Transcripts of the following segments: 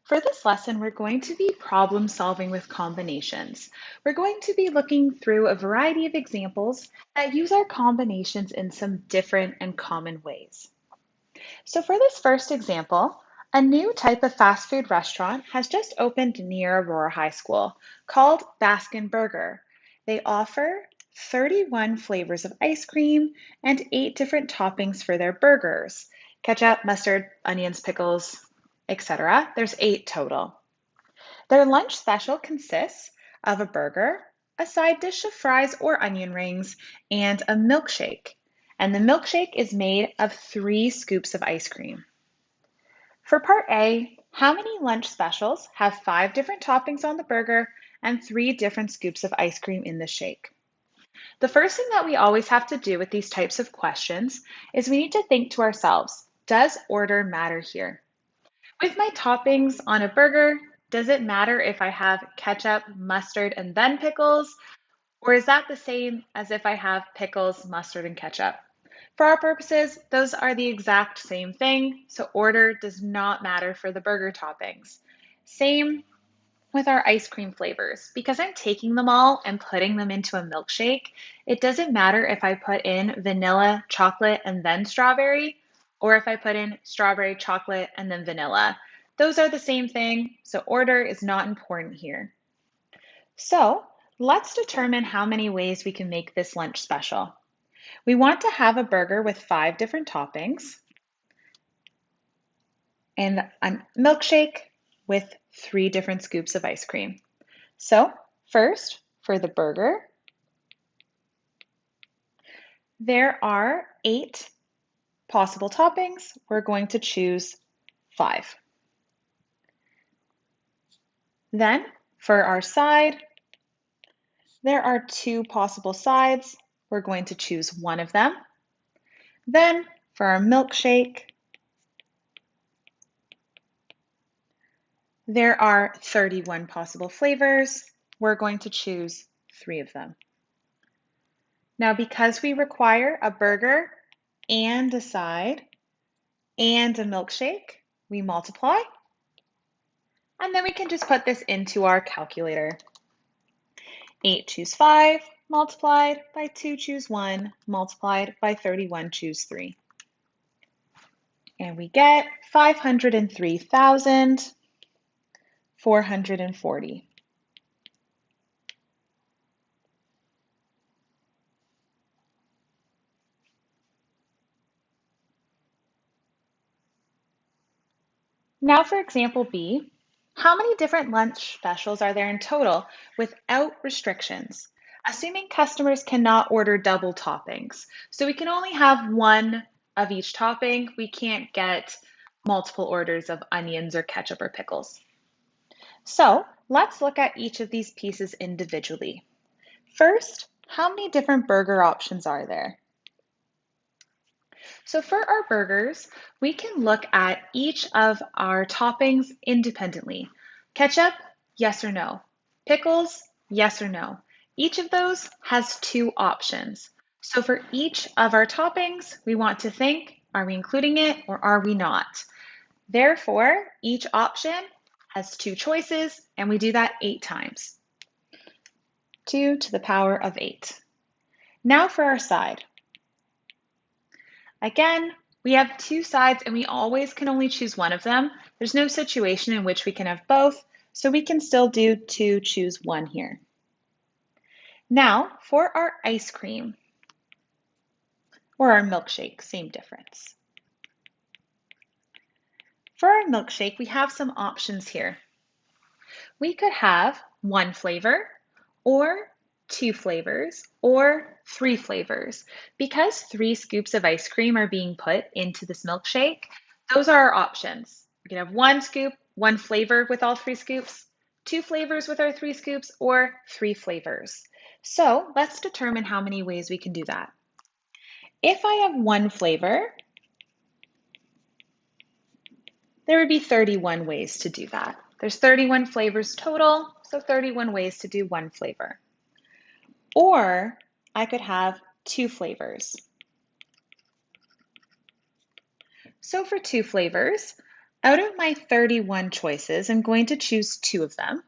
For this lesson, we're going to be problem solving with combinations. We're going to be looking through a variety of examples that use our combinations in some different and common ways. So for this first example, a new type of fast food restaurant has just opened near Aurora High School called Baskin Burger. They offer 31 flavors of ice cream and 8 different toppings for their burgers: ketchup, mustard, onions, pickles, etc. There's 8 total. Their lunch special consists of a burger, a side dish of fries or onion rings, and a milkshake. And the milkshake is made of 3 scoops of ice cream. For part A, how many lunch specials have 5 different toppings on the burger and 3 different scoops of ice cream in the shake? The first thing that we always have to do with these types of questions is we need to think to ourselves, does order matter here? With my toppings on a burger, does it matter if I have ketchup, mustard, and then pickles? Or is that the same as if I have pickles, mustard, and ketchup? For our purposes, those are the exact same thing, so order does not matter for the burger toppings. Same with our ice cream flavors. Because I'm taking them all and putting them into a milkshake, it doesn't matter if I put in vanilla, chocolate, and then strawberry, or if I put in strawberry, chocolate, and then vanilla. Those are the same thing, so order is not important here. So let's determine how many ways we can make this lunch special. We want to have a burger with 5 different toppings and a milkshake with 3 different scoops of ice cream. So first, for the burger, there are 8 possible toppings. We're going to choose 5. Then for our side, there are 2 possible sides. We're going to choose one of them. Then for our milkshake, there are 31 possible flavors. We're going to choose 3 of them. Now, because we require a burger and a side and a milkshake, we multiply, and then we can just put this into our calculator. 8 choose 5, multiplied by 2 choose 1, multiplied by 31 choose 3. And we get 503,440. Now for example B, how many different lunch specials are there in total without restrictions? Assuming customers cannot order double toppings. So we can only have one of each topping. We can't get multiple orders of onions or ketchup or pickles. So let's look at each of these pieces individually. First, how many different burger options are there? So for our burgers, we can look at each of our toppings independently. Ketchup, yes or no. Pickles, yes or no. Each of those has 2 options. So for each of our toppings, we want to think, are we including it or are we not? Therefore, each option has 2 choices, and we do that 8 times. 2 to the power of 8. Now for our side. Again, we have 2 sides and we always can only choose one of them. There's no situation in which we can have both, so we can still do 2 choose 1 here. Now for our ice cream, or our milkshake, same difference. For our milkshake, we have some options here. We could have 1 flavor, or 2 flavors, or 3 flavors. Because 3 scoops of ice cream are being put into this milkshake, those are our options. We can have 1 scoop, 1 flavor with all 3 scoops, 2 flavors with our 3 scoops, or 3 flavors. So let's determine how many ways we can do that. If I have 1 flavor, there would be 31 ways to do that. There's 31 flavors total, so 31 ways to do 1 flavor. Or I could have 2 flavors. So for 2 flavors, Out of my 31 choices, I'm going to choose 2 of them.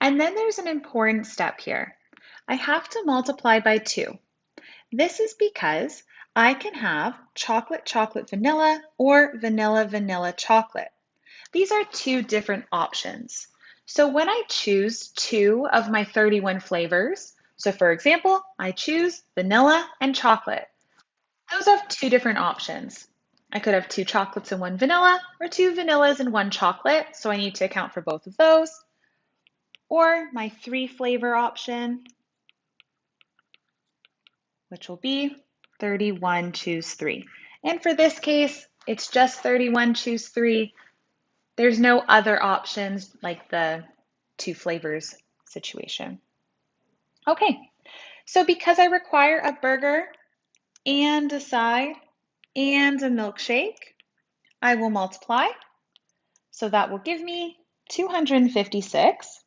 And then there's an important step here. I have to multiply by 2. This is because I can have chocolate chocolate vanilla or vanilla vanilla chocolate. These are 2 different options. So when I choose 2 of my 31 flavors, so for example, I choose vanilla and chocolate. Those have 2 different options. I could have 2 chocolates and 1 vanilla, or 2 vanillas and 1 chocolate, so I need to account for both of those. Or my 3 flavor option, which will be 31 choose 3. And for this case, it's just 31 choose 3. There's no other options like the 2 flavors situation. Okay, so because I require a burger and a side and a milkshake, I will multiply. So that will give me 256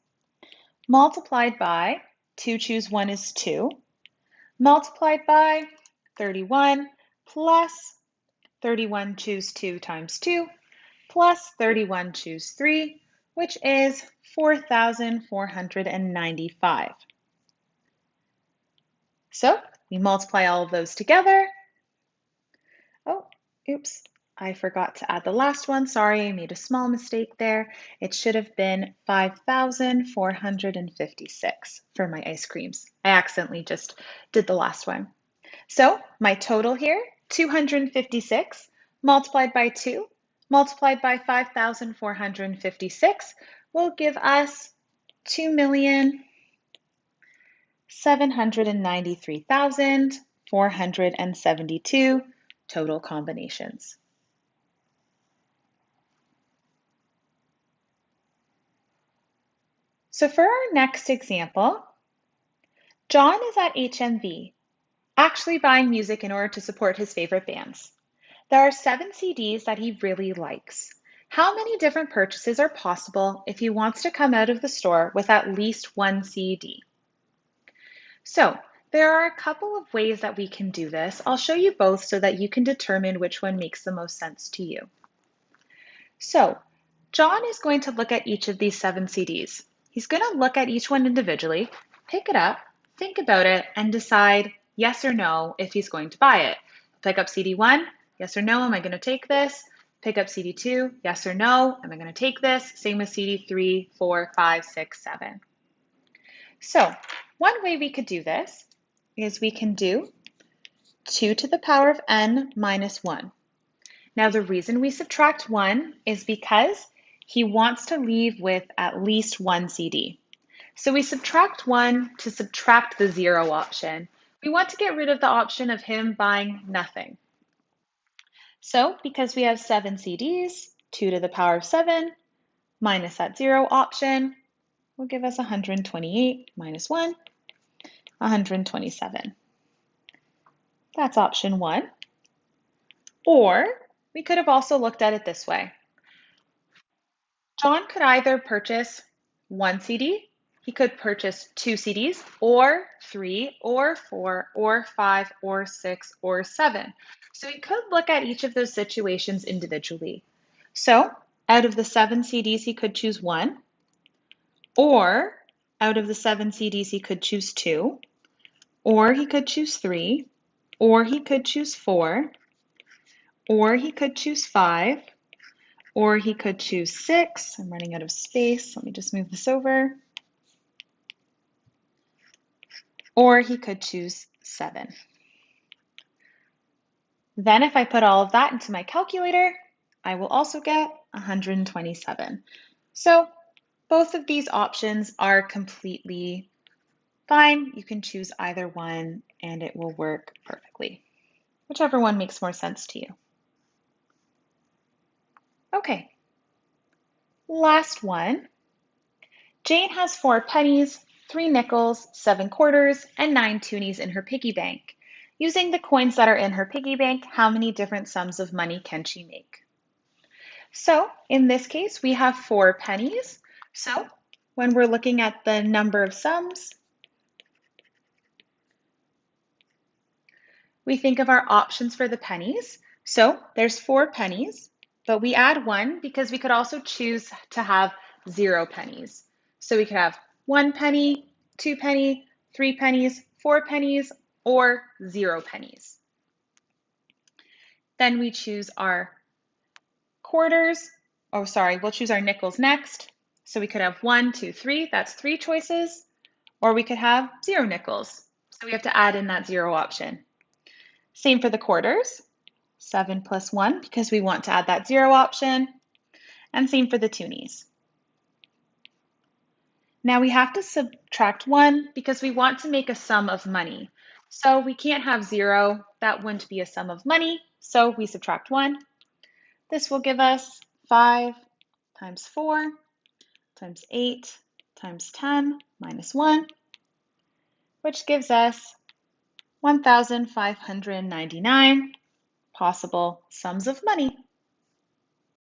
multiplied by 2 choose 1 is 2, multiplied by 31 plus 31 choose 2 times 2 plus 31 choose 3, which is 4,495. So we multiply all of those together. Oh, oops, I forgot to add the last one. Sorry, I made a small mistake there. It should have been 5,456 for my ice creams. I accidentally just did the last one. So my total here, 256 multiplied by 2 multiplied by 5,456 will give us 2,793,472 total combinations. So for our next example, John is at HMV, actually buying music in order to support his favorite bands. There are 7 CDs that he really likes. How many different purchases are possible if he wants to come out of the store with at least 1 CD? So there are a couple of ways that we can do this. I'll show you both so that you can determine which one makes the most sense to you. So John is going to look at each of these 7 CDs. He's going to look at each one individually, pick it up, think about it, and decide yes or no if he's going to buy it. Pick up CD 1, yes or no, am I going to take this? Pick up CD 2, yes or no, am I going to take this? Same with CD 3, 4, 5, 6, 7. So one way we could do this is we can do 2 to the power of n minus 1. Now the reason we subtract 1 is because he wants to leave with at least 1 CD. So we subtract 1 to subtract the 0 option. We want to get rid of the option of him buying nothing. So because we have 7 CDs, 2 to the power of 7 minus that 0 option will give us 128 minus 1, 127. That's option 1. Or we could have also looked at it this way. John could either purchase 1 CD, he could purchase 2 CDs, or 3, or 4, or 5, or 6, or 7. So he could look at each of those situations individually. So out of the 7 CDs, he could choose 1, or out of the 7 CDs, he could choose 2, or he could choose 3, or he could choose 4, or he could choose 5, or he could choose 6. I'm running out of space. Let me just move this over. Or he could choose 7. Then if I put all of that into my calculator, I will also get 127. So both of these options are completely fine. You can choose either one and it will work perfectly. Whichever one makes more sense to you. Okay, last one. Jane has 4 pennies, 3 nickels, 7 quarters, and 9 toonies in her piggy bank. Using the coins that are in her piggy bank, how many different sums of money can she make? So in this case, we have 4 pennies. So when we're looking at the number of sums, we think of our options for the pennies. So there's 4 pennies. But we add 1 because we could also choose to have 0 pennies. So we could have 1 penny, 2 penny, 3 pennies, 4 pennies, or 0 pennies. Then we choose our quarters. Oh, sorry, we'll choose our nickels next. So we could have 1, 2, 3, that's 3 choices. Or we could have 0 nickels. So we have to add in that 0 option. Same for the quarters. 7 plus 1 because we want to add that 0 option. And same for the toonies. Now we have to subtract 1 because we want to make a sum of money. So we can't have 0, that wouldn't be a sum of money, so we subtract 1. This will give us 5 times 4 times 8 times 10 minus 1, which gives us 1,599 possible sums of money.